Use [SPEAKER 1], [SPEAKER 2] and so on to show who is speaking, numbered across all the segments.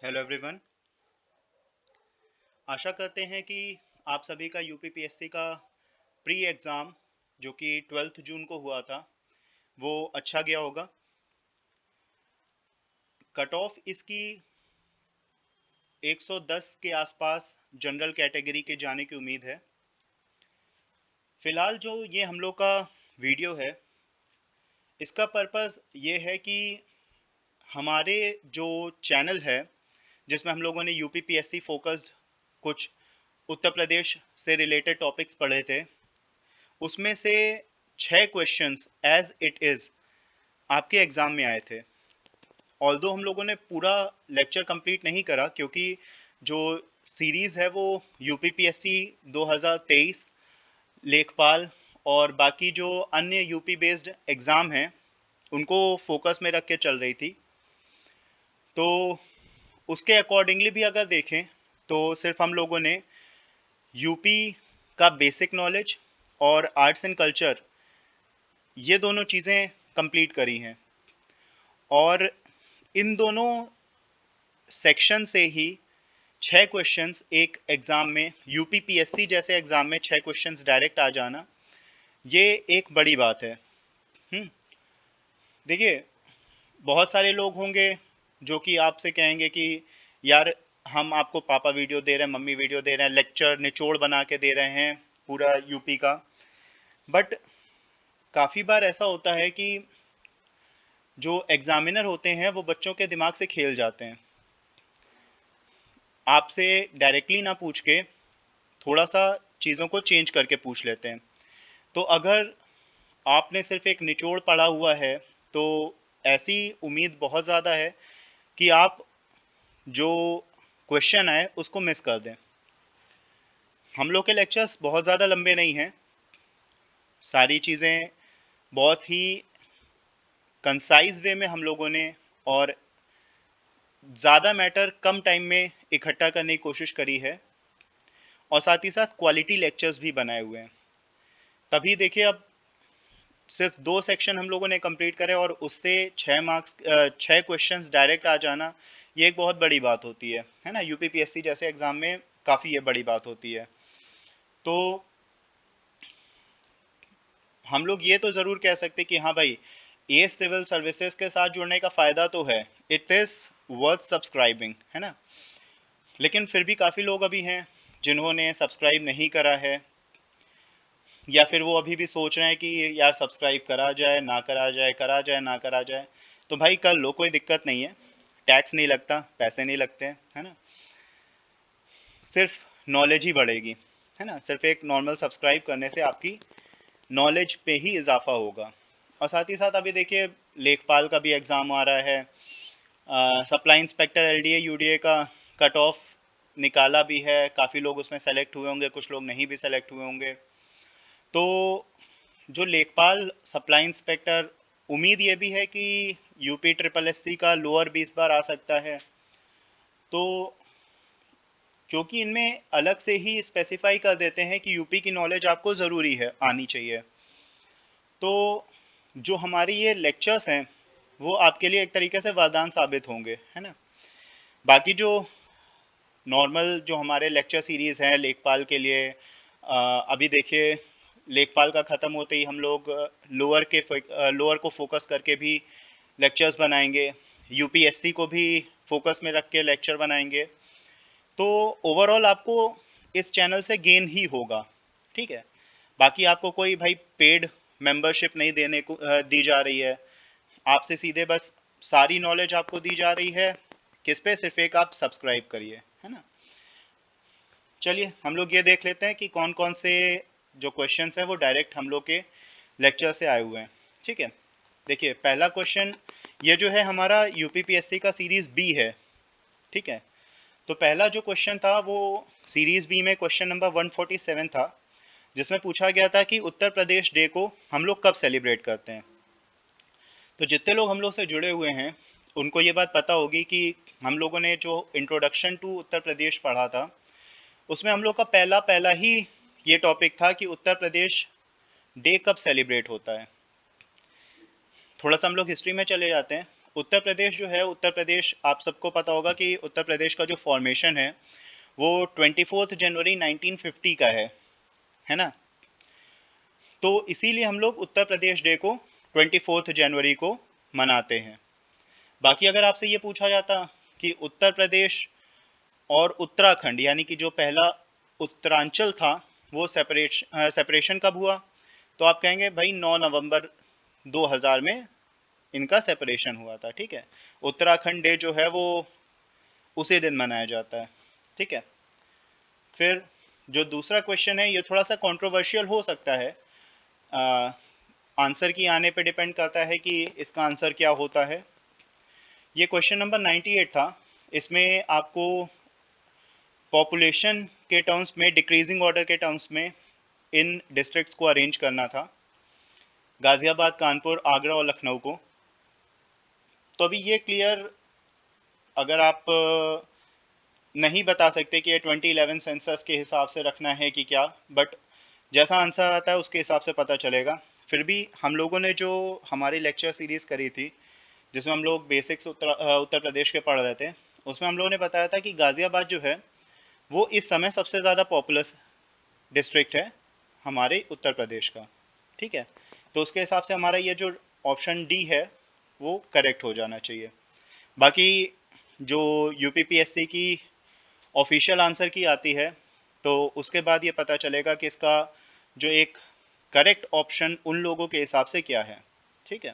[SPEAKER 1] Hello everyone. आशा करते हैं कि आप सभी का यूपीपीएससी का प्री एग्ज़ाम जो कि 12 जून को हुआ था वो अच्छा गया होगा। कट ऑफ इसकी 110 के आसपास जनरल कैटेगरी के जाने की उम्मीद है। फ़िलहाल जो ये हम लोग का वीडियो है इसका पर्पस ये है कि हमारे जो चैनल है जिसमें हम लोगों ने यूपीपीएससी फोकस्ड कुछ उत्तर प्रदेश से रिलेटेड टॉपिक्स पढ़े थे, उसमें से 6 क्वेश्चंस एज इट इज़ आपके एग्ज़ाम में आए थे। ऑल्दो हम लोगों ने पूरा लेक्चर कंप्लीट नहीं करा क्योंकि जो सीरीज़ है वो यूपीपीएससी 2023 लेखपाल और बाकी जो अन्य यूपी बेस्ड एग्ज़ाम हैं उनको फोकस में रख के चल रही थी। तो उसके अकॉर्डिंगली भी अगर देखें तो सिर्फ हम लोगों ने यूपी का बेसिक नॉलेज और आर्ट्स एंड कल्चर ये दोनों चीज़ें कंप्लीट करी हैं और इन दोनों सेक्शन से ही 6 क्वेश्चंस एक एग्ज़ाम में यूपीपीएससी जैसे एग्ज़ाम में 6 क्वेश्चंस डायरेक्ट आ जाना ये एक बड़ी बात है। देखिए, बहुत सारे लोग होंगे जो कि आपसे कहेंगे कि यार हम आपको पापा वीडियो दे रहे हैं, मम्मी वीडियो दे रहे हैं, लेक्चर निचोड़ बना के दे रहे हैं पूरा यूपी का। बट काफ़ी बार ऐसा होता है कि जो एग्जामिनर होते हैं वो बच्चों के दिमाग से खेल जाते हैं, आपसे डायरेक्टली ना पूछ के थोड़ा सा चीज़ों को चेंज करके पूछ लेते हैं। तो अगर आपने सिर्फ एक निचोड़ पढ़ा हुआ है तो ऐसी उम्मीद बहुत ज़्यादा है कि आप जो क्वेश्चन आए उसको मिस कर दें। हम लोग के लेक्चर्स बहुत ज़्यादा लंबे नहीं हैं, सारी चीज़ें बहुत ही कंसाइज वे में हम लोगों ने और ज़्यादा मैटर कम टाइम में इकट्ठा करने की कोशिश करी है और साथ ही साथ क्वालिटी लेक्चर्स भी बनाए हुए हैं। तभी देखिए, अब सिर्फ 2 सेक्शन हम लोगों ने कंप्लीट करे और उससे 6 मार्क्स 6 क्वेश्चंस डायरेक्ट आ जाना ये एक बहुत बड़ी बात होती है ना। यूपीपीएससी जैसे एग्ज़ाम में काफ़ी ये बड़ी बात होती है। तो हम लोग ये तो ज़रूर कह सकते कि हाँ भाई, ये सिविल सर्विसेज के साथ जुड़ने का फ़ायदा तो है, इट इज़ वर्थ सब्सक्राइबिंग, है ना। लेकिन फिर भी काफ़ी लोग अभी हैं जिन्होंने सब्सक्राइब नहीं करा है या फिर वो अभी भी सोच रहे हैं कि यार सब्सक्राइब करा जाए ना करा जाए, करा जाए ना करा जाए। तो भाई कर लो, कोई दिक्कत नहीं है, टैक्स नहीं लगता, पैसे नहीं लगते हैं, है ना। सिर्फ नॉलेज ही बढ़ेगी, है ना। सिर्फ एक नॉर्मल सब्सक्राइब करने से आपकी नॉलेज पे ही इजाफा होगा। और साथ ही साथ अभी देखिए, लेखपाल का भी एग्ज़ाम आ रहा है, सप्लाई इंस्पेक्टर एलडीए यूडीए का कट ऑफ निकाला भी है, काफ़ी लोग उसमें सेलेक्ट हुए होंगे, कुछ लोग नहीं भी सेलेक्ट हुए होंगे। तो जो लेखपाल सप्लाई इंस्पेक्टर, उम्मीद ये भी है कि यूपी ट्रिपल एससी का लोअर भी इस बार आ सकता है। तो क्योंकि इनमें अलग से ही स्पेसिफाई कर देते हैं कि यूपी की नॉलेज आपको ज़रूरी है, आनी चाहिए। तो जो हमारी ये लेक्चर्स हैं वो आपके लिए एक तरीके से वरदान साबित होंगे, है ना। बाकी जो नॉर्मल जो हमारे लेक्चर सीरीज़ हैं लेखपाल के लिए, अभी देखिए लेखपाल का ख़त्म होते ही हम लोग लोअर को फोकस करके भी लेक्चर्स बनाएंगे, यूपीएससी को भी फोकस में रख के लेक्चर बनाएंगे। तो ओवरऑल आपको इस चैनल से गेन ही होगा, ठीक है। बाकी आपको कोई भाई पेड मेंबरशिप नहीं देने को दी जा रही है, आपसे सीधे बस सारी नॉलेज आपको दी जा रही है। किस पे? सिर्फ एक आप सब्सक्राइब करिए, है ना। चलिए हम लोग ये देख लेते हैं कि कौन कौन से जो क्वेश्चंस हैं वो डायरेक्ट हम लोग के लेक्चर से आए हुए हैं, ठीक है। देखिए पहला क्वेश्चन ये जो है हमारा यूपीपीएससी का सीरीज बी है, ठीक है। तो पहला जो क्वेश्चन था वो सीरीज बी में क्वेश्चन नंबर 147 था, जिसमें पूछा गया था कि उत्तर प्रदेश डे को हम लोग कब सेलिब्रेट करते हैं। तो जितने लोग हम लोग से जुड़े हुए हैं उनको ये बात पता होगी कि हम लोगों ने जो इंट्रोडक्शन टू उत्तर प्रदेश पढ़ा था उसमें हम लोग का पहला पहला ही ये टॉपिक था कि उत्तर प्रदेश डे कब सेलिब्रेट होता है। थोड़ा सा हम लोग हिस्ट्री में चले जाते हैं। उत्तर प्रदेश जो है, उत्तर प्रदेश आप सबको पता होगा कि उत्तर प्रदेश का जो फॉर्मेशन है वो 24 जनवरी 1950 का है ना। तो इसीलिए हम लोग उत्तर प्रदेश डे को 24 जनवरी को मनाते हैं। बाकी अगर आपसे ये पूछा जाता कि उत्तर प्रदेश और उत्तराखंड यानी कि जो पहला उत्तरांचल था वो सेपरेशन कब हुआ, तो आप कहेंगे भाई 9 नवंबर 2000 में इनका सेपरेशन हुआ था। ठीक है, उत्तराखंड डे जो है वो उसी दिन मनाया जाता है। ठीक है, फिर जो दूसरा क्वेश्चन है ये थोड़ा सा कंट्रोवर्शियल हो सकता है, आंसर की आने पे डिपेंड करता है कि इसका आंसर क्या होता है। ये क्वेश्चन नंबर 98 था। इसमें आपको पॉपुलेशन के टर्म्स में, डिक्रीजिंग ऑर्डर के टर्म्स में इन डिस्ट्रिक्ट्स को अरेंज करना था, गाजियाबाद, कानपुर, आगरा और लखनऊ को। तो अभी ये क्लियर अगर आप नहीं बता सकते कि ये 2011 सेंसस के हिसाब से रखना है कि क्या, बट जैसा आंसर आता है उसके हिसाब से पता चलेगा। फिर भी हम लोगों ने जो हमारी लेक्चर सीरीज करी थी जिसमें हम लोग बेसिक्स उत्तर प्रदेश के पढ़ रहे थे, उसमें हम लोगों ने बताया था कि गाजियाबाद जो है वो इस समय सबसे ज़्यादा पॉपुलस डिस्ट्रिक्ट है हमारे उत्तर प्रदेश का। ठीक है, तो उसके हिसाब से हमारा ये जो ऑप्शन डी है वो करेक्ट हो जाना चाहिए। बाकी जो यूपीपीएससी की ऑफिशियल आंसर की आती है तो उसके बाद ये पता चलेगा कि इसका जो एक करेक्ट ऑप्शन उन लोगों के हिसाब से क्या है। ठीक है,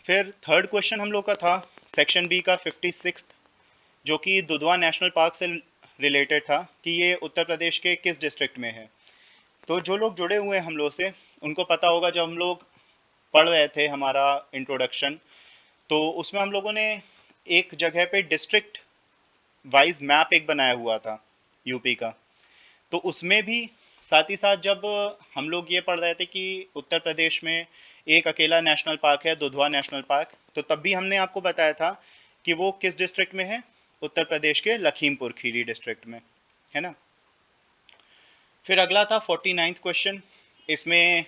[SPEAKER 1] फिर थर्ड क्वेश्चन हम लोग का था सेक्शन बी का 56, जो कि दुधवा नेशनल पार्क से रिलेटेड था कि ये उत्तर प्रदेश के किस डिस्ट्रिक्ट में है। तो जो लोग जुड़े हुए हैं हम लोग से उनको पता होगा, जब हम लोग पढ़ रहे थे हमारा इंट्रोडक्शन, तो उसमें हम लोगों ने एक जगह पे डिस्ट्रिक्ट वाइज मैप एक बनाया हुआ था यूपी का। तो उसमें भी साथ ही साथ जब हम लोग ये पढ़ रहे थे कि उत्तर प्रदेश में एक अकेला नेशनल पार्क है, दुधवा नेशनल पार्क, तो तब भी हमने आपको बताया था कि वो किस डिस्ट्रिक्ट में है, उत्तर प्रदेश के लखीमपुर खीरी डिस्ट्रिक्ट में, है ना। फिर अगला था 49th क्वेश्चन। इसमें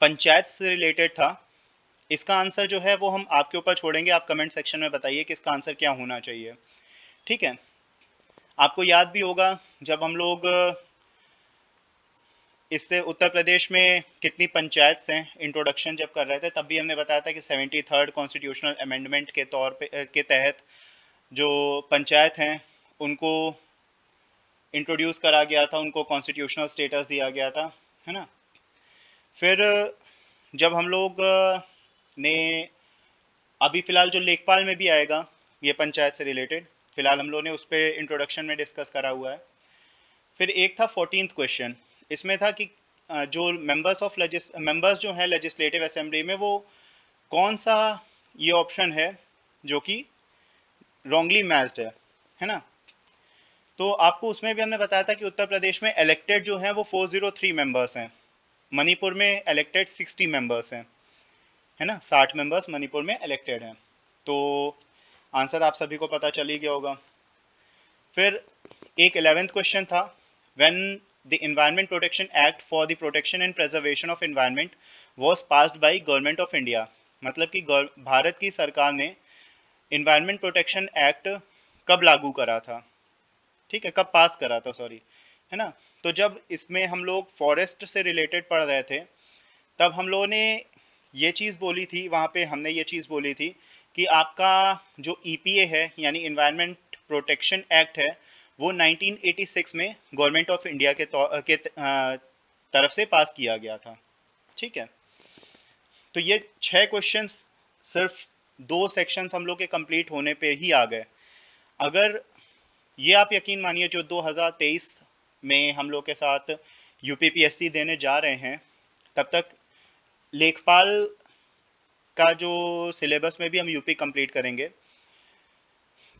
[SPEAKER 1] पंचायत से रिलेटेड था। इसका आंसर जो है वो हम आपके ऊपर छोड़ेंगे, आप कमेंट सेक्शन में बताइए कि इसका आंसर क्या होना चाहिए। ठीक है, आपको याद भी होगा जब हम लोग इससे उत्तर प्रदेश में कितनी पंचायत हैं इंट्रोडक्शन जब कर रहे थे, तब भी हमने बताया था कि 73rd कॉन्स्टिट्यूशनल अमेंडमेंट के तौर पे के तहत जो पंचायत हैं उनको इंट्रोड्यूस करा गया था, उनको कॉन्स्टिट्यूशनल स्टेटस दिया गया था, है ना। फिर जब हम लोग ने अभी फ़िलहाल जो लेखपाल में भी आएगा ये पंचायत से रिलेटेड, फ़िलहाल हम लोग ने उस पर इंट्रोडक्शन में डिस्कस करा हुआ है। फिर एक था 14th क्वेश्चन। इसमें था कि जो मेंबर्स जो हैं लेजिस्लेटिव असेंबली में, वो कौन सा ये ऑप्शन है जो कि रॉन्गली मैच्ड है ना। तो आपको उसमें भी हमने बताया था कि उत्तर प्रदेश में इलेक्टेड जो हैं वो 403 मेंबर्स हैं, मणिपुर में इलेक्टेड 60 मेंबर्स हैं, है ना, 60 मेंबर्स मणिपुर में इलेक्टेड हैं। तो आंसर आप सभी को पता चल ही गया होगा। फिर एक 11th क्वेश्चन था, when the environment protection act for the protection and preservation of environment was passed by government of India, मतलब कि भारत की सरकार ने एनवायरनमेंट प्रोटेक्शन एक्ट कब लागू करा था। ठीक है, कब पास करा था, सॉरी, है ना। तो जब इसमें हम लोग फॉरेस्ट से रिलेटेड पढ़ रहे थे तब हम लोगों ने ये चीज़ बोली थी, वहाँ पे हमने ये चीज़ बोली थी कि आपका जो ईपीए है यानी एनवायरनमेंट प्रोटेक्शन एक्ट है वो 1986 में गवर्नमेंट ऑफ इंडिया के तरफ से पास किया गया था। ठीक है, तो ये 6 क्वेश्चंस सिर्फ 2 सेक्शंस हम लोग के कंप्लीट होने पे ही आ गए। अगर ये आप यकीन मानिए जो 2023 में हम लोग के साथ यूपीपीएससी देने जा रहे हैं तब तक लेखपाल का जो सिलेबस में भी हम यूपी कंप्लीट करेंगे।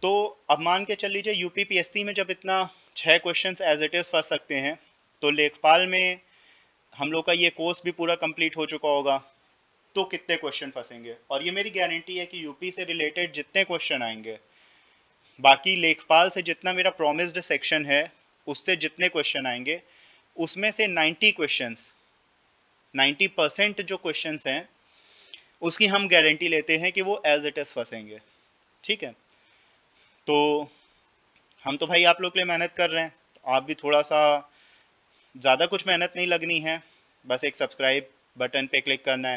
[SPEAKER 1] तो अब मान के चल लीजिए यूपीपीएससी में जब इतना 6 क्वेश्चंस एज इट इज़ फंस सकते हैं, तो लेखपाल में हम लोग का ये कोर्स भी पूरा कंप्लीट हो चुका होगा, तो कितने क्वेश्चन फंसेंगे। और ये मेरी गारंटी है कि यूपी से रिलेटेड जितने क्वेश्चन आएंगे, बाकी लेखपाल से जितना मेरा प्रॉमिस्ड सेक्शन है उससे जितने क्वेश्चन आएंगे, उसमें से 90% जो क्वेश्चंस हैं उसकी हम गारंटी लेते हैं कि वो एज इट इज़ फंसेंगे। ठीक है, तो हम तो भाई आप लोग के लिए मेहनत कर रहे हैं, तो आप भी थोड़ा सा, ज़्यादा कुछ मेहनत नहीं लगनी है, बस एक सब्सक्राइब बटन पे क्लिक करना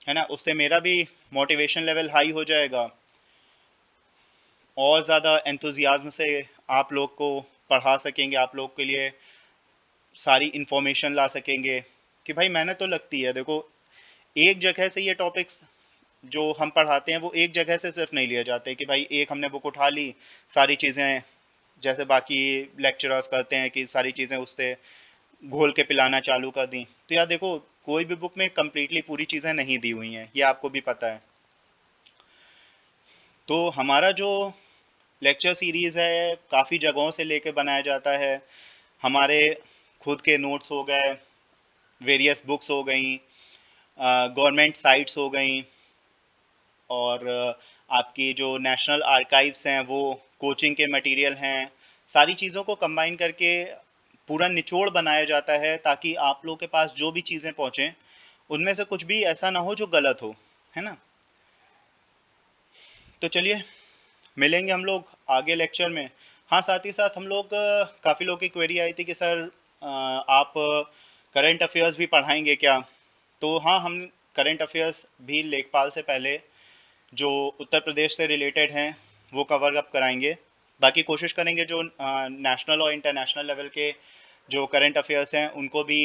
[SPEAKER 1] है ना। उससे मेरा भी मोटिवेशन लेवल हाई हो जाएगा, और ज़्यादा एंथुजियाज्म से आप लोग को पढ़ा सकेंगे, आप लोग के लिए सारी इन्फॉर्मेशन ला सकेंगे। कि भाई मेहनत तो लगती है, देखो एक जगह से ये टॉपिक्स जो हम पढ़ाते हैं वो एक जगह से सिर्फ नहीं लिए जाते कि भाई एक हमने बुक उठा ली, सारी चीज़ें जैसे बाकी लेक्चरर्स करते हैं कि सारी चीज़ें उससे घोल के पिलाना चालू कर दी। तो यार देखो, कोई भी बुक में कंप्लीटली पूरी चीज़ें नहीं दी हुई हैं, ये आपको भी पता है। तो हमारा जो लेक्चर सीरीज़ है काफ़ी जगहों से लेके बनाया जाता है। हमारे खुद के नोट्स हो गए, वेरियस बुक्स हो गई, गवर्नमेंट साइट्स हो गई, और आपकी जो नेशनल आर्काइव्स हैं वो, कोचिंग के मटेरियल हैं, सारी चीज़ों को कंबाइन करके पूरा निचोड़ बनाया जाता है ताकि आप लोग के पास जो भी चीज़ें पहुँचें उनमें से कुछ भी ऐसा ना हो जो गलत हो, है ना। तो चलिए, मिलेंगे हम लोग आगे लेक्चर में। हाँ, साथ ही साथ हम लोग, काफ़ी लोग की क्वेरी आई थी कि सर आप करंट अफेयर्स भी पढ़ाएंगे क्या। तो हाँ, हम करंट अफेयर्स भी लेखपाल से पहले जो उत्तर प्रदेश से रिलेटेड हैं वो कवर अप कराएंगे। बाकी कोशिश करेंगे जो नेशनल और इंटरनेशनल लेवल के जो करंट अफेयर्स हैं उनको भी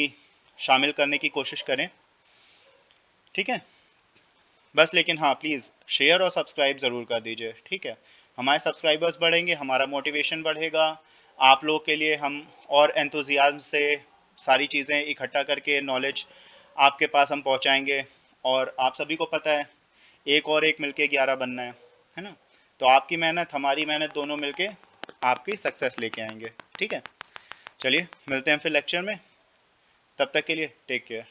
[SPEAKER 1] शामिल करने की कोशिश करें। ठीक है, बस लेकिन हाँ प्लीज़ शेयर और सब्सक्राइब ज़रूर कर दीजिए। ठीक है, हमारे सब्सक्राइबर्स बढ़ेंगे, हमारा मोटिवेशन बढ़ेगा, आप लोग के लिए हम और एंथुजियाज्म से सारी चीज़ें इकट्ठा करके नॉलेज आपके पास हम पहुंचाएंगे। और आप सभी को पता है, एक और एक मिलके 11 बनना है ना। तो आपकी मेहनत हमारी मेहनत दोनों मिलके आपकी सक्सेस लेके आएंगे। ठीक है, चलिए मिलते हैं फिर लेक्चर में, तब तक के लिए टेक केयर।